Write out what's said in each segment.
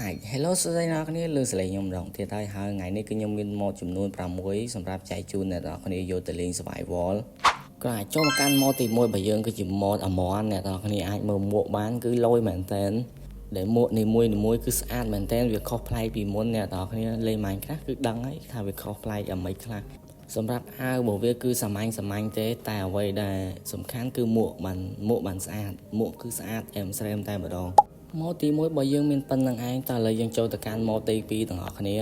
Hi Hello សួស្តីអ្នកនរគ្នាលើសលេងខ្ញុំម្ដងទៀតហើយថ្ងៃនេះគឺខ្ញុំមានម៉ូដចំនួន6សម្រាប់ចែកជូនអ្នកនរគ្នាយកទៅលេង Survival ក៏អាចចូលមកកាន់ម៉ូដទី1របស់យើងគឺជាម៉ូដ Amon អ្នកនរគ្នាអាចមើលមួកបានគឺលយមែនតើដែលមួកនីមួយគឺស្អាតមែនតើវាខុសប្លែកពីមុនអ្នកនរគ្នាលេង Minecraft គឺដឹងហើយថាវាខុសប្លែកយ៉ាងម៉េចខ្លះសម្រាប់អាវរបស់វាគឺសាមញ្ញទេតែអ្វីដែលសំខាន់គឺមួកបានស្អាតមួកគឺស្អាតអែមស្រែមតែម្ដងម៉ូដទី1របស់យើងមានប៉ុណ្្នឹងឯងតើឥឡូវយើងចូលទៅកាន់ម៉ូដទី2ទាំងអស់គ្នា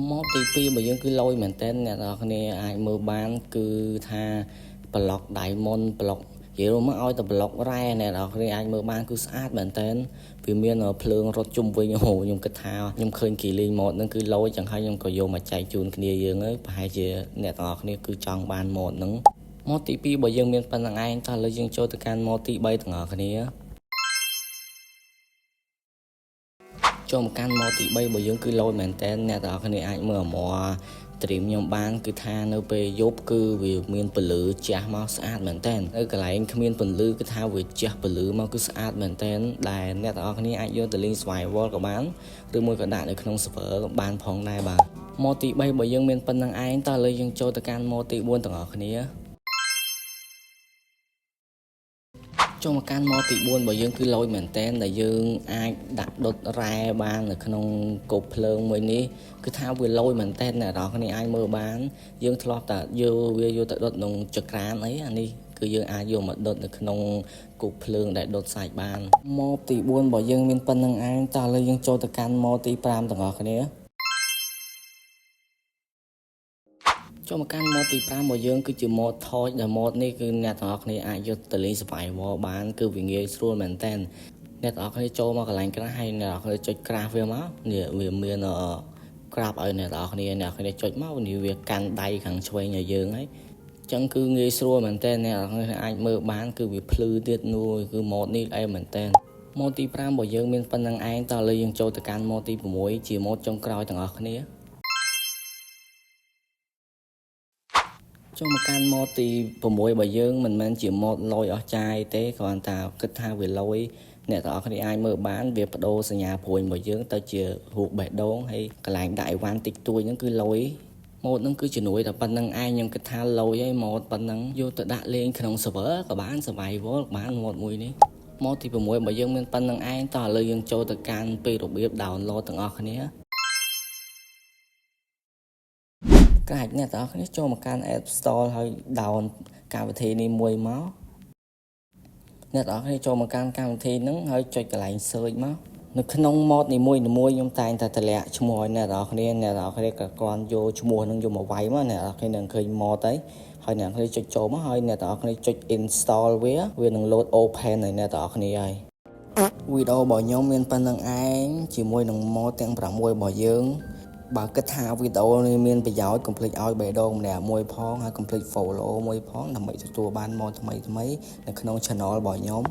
ម៉ូដទី2របស់យើងគឺលយមែនតើអ្នកនរគ្នាអាចមើលបានគឺថាប្លុក Diamond ប្លុកនិយាយមកឲ្យតែប្លុករ៉ែអ្នកនរគ្នាអាចមើលបានគឺស្អាតមែនតើវាមានភ្លើងរត់ជុំវិញខ្ញុំគិតថាខ្ញុំឃើញគេលេងម៉ូដហ្នឹងគឺលយចឹងហើយខ្ញុំក៏យកមកចែកជូនគ្នាយើងហើយប្រហែលជាអ្នកនរគ្នាគឺចង់បានម៉ូដហ្នឹងម៉ូដទី2របស់យើងមានប៉ុណ្្នឹងឯងតើឥឡូវយើងចូលទៅកាន់ម៉ូដទី3ទាំងអស់គ្នាចូលមកកាន់ម៉ូដទី3របស់យើងគឺលោតមែនតើអ្នកទាំងអស់គ្នាអាចមើលអមត្រៀមខ្ញុំបានគឺថានៅពេលយប់គឺវាមានពលឺជះមកស្អាតមែនតើនៅកន្លែងគ្មានពលឺគឺថាវាជះពលឺមកគឺស្អាតមែនតើដែលអ្នកទាំងអស់គ្នាអាចយកទៅលេង Survival ក៏បានឬមួយក៏ដាក់នៅក្នុង server ក៏បានផងដែរបាទម៉ូដទី3របស់យើងមានប៉ុណ្្នឹងឯងតើឥឡូវយើងចូលទៅកាន់ម៉ូដទី4ទាំងអស់គ្នាចូលមកកាន់ម៉ូដទី4របស់យើងគឺលយមែនតើដែលយើងអាចដាក់ដុតរ៉ែបាននៅក្នុងគប់ភ្លើងមួយនេះគឺថាវាលយមែនតើអ្នកនរគ្នាអាចមើលបានយើងធ្លាប់តែយកទៅដុតក្នុងចក្រានអីអានេះគឺយើងអាចយកមកដុតនៅក្នុងគប់ភ្លើងដែលដុតសាច់បានម៉ូដទី4របស់យើងមានប៉ុណ្្នឹងឯងតើឥឡូវយើងចូលទៅកាន់ម៉ូដទី5ទាំងអស់គ្នាចូលមកកាន់ម៉ូដទី5របស់យើងគឺជាម៉ូដថយដែលម៉ូដនេះគឺអ្នកទាំងអស់គ្នាអាចយកទៅលេង Survival បានគឺវាងាយស្រួលមែនតើអ្នកទាំងអស់គ្នាចូលមកកន្លែងក្រាស់ហើយអ្នកទាំងអស់គ្នាចុចក្រាស់វាមកនេះវាមានក្រាបឲ្យអ្នកទាំងអស់គ្នាចុចមកនេះវាកាន់ដៃខាងឆ្វេងឲ្យយើងហើយអញ្ចឹងគឺងាយស្រួលមែនតើអ្នកទាំងអស់គ្នាអាចមើលបានគឺវាភ្លឺទៀតនោះគឺម៉ូដនេះអីមែនតើម៉ូដទី5របស់យើងមានប៉ុណ្្នឹងឯងតើឥឡូវយើងចូលទៅកាន់ម៉ូដទី6ជាម៉ូដចុងក្រោយទាំងអស់គ្នាចូលមកកាន់ម៉ូដទី6របស់យើងមិនមែនជាម៉ូដលយអស់ចាយទេគ្រាន់តែគិតថាវាលយអ្នកទាំងអស់គ្នាអាចមើលបានវាបដូរសញ្ញាព្រួយរបស់យើងទៅជារូបបេះដូងហើយកន្លែងដាក់អីវ៉ាន់តិចតួចហ្នឹងគឺលយម៉ូដហ្នឹងគឺជំនួយតែប៉ុណ្្នឹងឯងខ្ញុំគិតថាលយហើយម៉ូដប៉ុណ្្នឹងយកទៅដាក់លេងក្នុង server ក៏បាន Survival ក៏បានម៉ូដមួយនេះម៉ូដទី6របស់យើងមានប៉ុណ្្នឹងឯងតោះឥឡូវយើងចូលទៅកាន់ពីរបៀប download ទាំងអស់គ្នាក៏អាចអ្នកទាំងអស់គ្នាចូលមកកាន់ App Store ហើយ down កម្មវិធីនេះមួយមកអ្នកទាំងអស់គ្នាចូលមកកាន់កម្មវិធីហ្នឹងហើយចុចកន្លែង search មកនៅក្នុង mode នីមួយខ្ញុំតែងតែតម្លាក់ឈ្មោះឲ្យអ្នកទាំងអស់គ្នាក៏គ្រាន់យកឈ្មោះហ្នឹងយកមកវាយមកអ្នកទាំងអស់គ្នានឹងឃើញ mode ហើយអ្នកទាំងអស់គ្នាចុចចូលមកហើយអ្នកទាំងអស់គ្នាចុច install វានឹង load open ឲ្យអ្នកទាំងអស់គ្នាហើយវីដេអូរបស់ខ្ញុំមានប៉ុណ្្នឹងឯងជាមួយនឹង mode ទាំង6របស់យើងបើគិតថាវីដេអូនេះមានប្រយោជន៍កុំភ្លេចឲ្យបេះដូងម្នាក់មួយផងហើយកុំភ្លេច follow មួយផងដើម្បីទទួលបានម៉ូដថ្មីនៅក្នុង channel របស់ខ្ញុំ